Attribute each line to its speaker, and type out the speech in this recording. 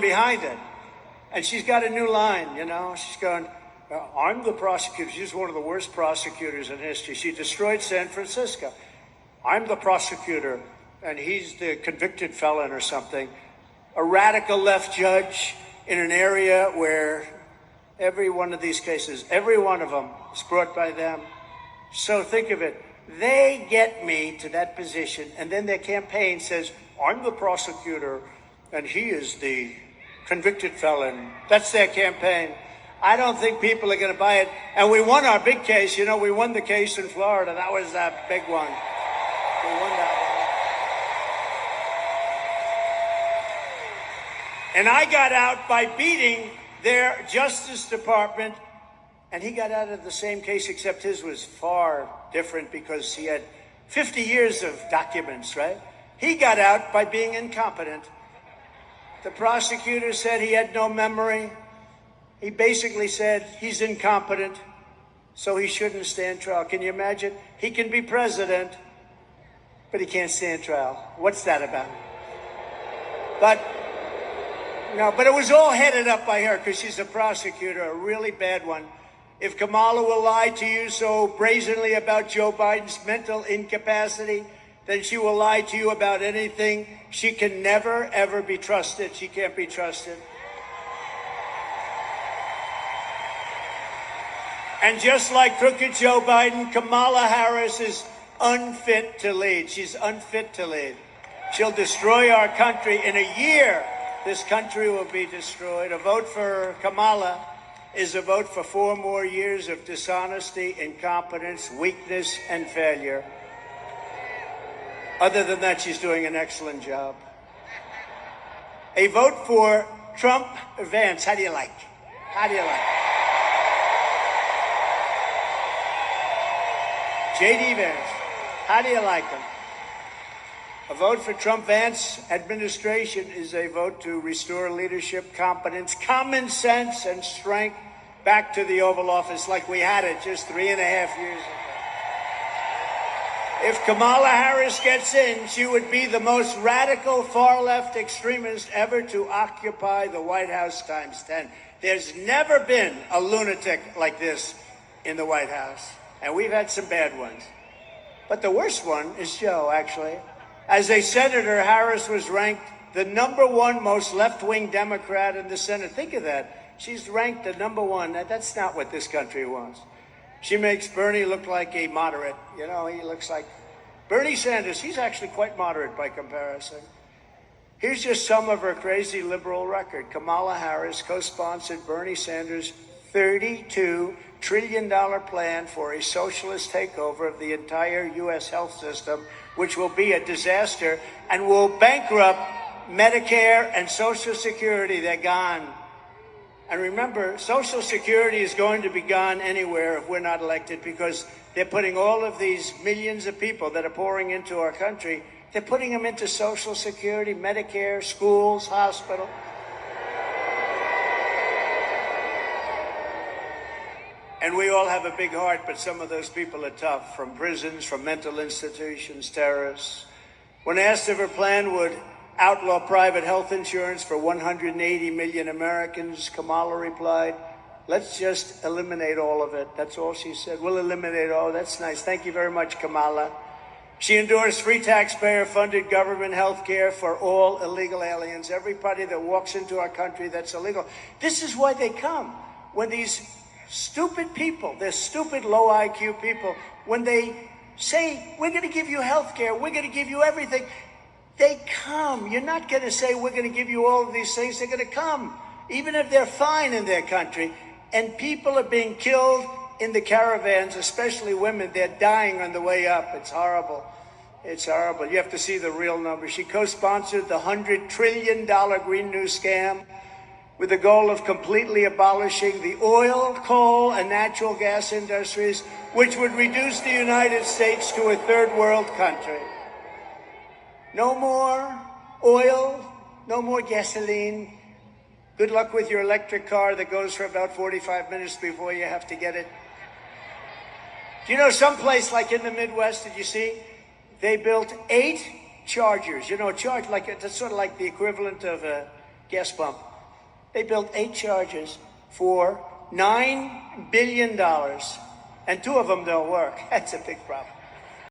Speaker 1: behind it. And she's got a new line, you know. She's going, I'm the prosecutor. She's one of the worst prosecutors in history. She destroyed San Francisco. I'm the prosecutor, and he's the convicted felon or something. A radical left judge in an area where every one of these cases, every one of them is brought by them. So think of it. They get me to that position, and then their campaign says, I'm the prosecutor, and he is the convicted felon. That's their campaign. I don't think people are going to buy it. And we won our big case. You know, we won the case in Florida. That was that big one. We won that one. And I got out by beating their Justice Department. And he got out of the same case, except his was far different because he had 50 years of documents, right? He got out by being incompetent. The prosecutor said he had no memory. He basically said he's incompetent, so he shouldn't stand trial. Can you imagine? He can be president, but he can't stand trial. What's that about? But it was all headed up by her because she's a prosecutor, a really bad one. If Kamala will lie to you so brazenly about Joe Biden's mental incapacity, then she will lie to you about anything. She can never, ever be trusted. She can't be trusted. And just like crooked Joe Biden, Kamala Harris is unfit to lead. She's unfit to lead. She'll destroy our country. In a year, this country will be destroyed. A vote for Kamala is a vote for 4 more years of dishonesty, incompetence, weakness, and failure. Other than that, she's doing an excellent job. A vote for Trump Vance. How do you like? How do you like? J.D. Vance. How do you like him? A vote for Trump Vance administration is a vote to restore leadership, competence, common sense, and strength back to the Oval Office like we had it just 3.5 years ago. If Kamala Harris gets in, she would be the most radical far-left extremist ever to occupy the White House times 10. There's never been a lunatic like this in the White House, and we've had some bad ones. But the worst one is Joe, actually. As a senator, Harris was ranked the #1 most left-wing Democrat in the Senate. Think of that. She's ranked the #1. That's not what this country wants. She makes Bernie look like a moderate. You know, he looks like Bernie Sanders. He's actually quite moderate by comparison. Here's just some of her crazy liberal record. Kamala Harris co-sponsored Bernie Sanders' $32 trillion plan for a socialist takeover of the entire U.S. health system, which will be a disaster and will bankrupt Medicare and Social Security. They're gone. And remember, Social Security is going to be gone anywhere if we're not elected, because they're putting all of these millions of people that are pouring into our country, they're putting them into Social Security, Medicare, schools, hospital. And we all have a big heart, but some of those people are tough, from prisons, from mental institutions, terrorists. When asked if her plan would outlaw private health insurance for 180 million Americans, Kamala replied, let's just eliminate all of it. That's all she said. We'll eliminate all. That's nice. Thank you very much, Kamala. She endorsed free taxpayer-funded government health care for all illegal aliens, everybody that walks into our country that's illegal. This is why they come. When these stupid people, they're stupid, low IQ people, when they say, we're going to give you health care, we're going to give you everything, they come. You're not going to say, we're going to give you all of these things. They're going to come, even if they're fine in their country. And people are being killed in the caravans, especially women. They're dying on the way up. It's horrible. It's horrible. You have to see the real numbers. She co-sponsored the $100 trillion Green New scam with the goal of completely abolishing the oil, coal, and natural gas industries, which would reduce the United States to a third world country. No more oil, no more gasoline. Good luck with your electric car that goes for about 45 minutes before you have to get it. Do you know someplace like in the Midwest, did you see? They built 8 chargers. You know, a charge, like that's sort of like the equivalent of a gas pump. They built 8 chargers for $9 billion, and 2 of them don't work. That's a big problem.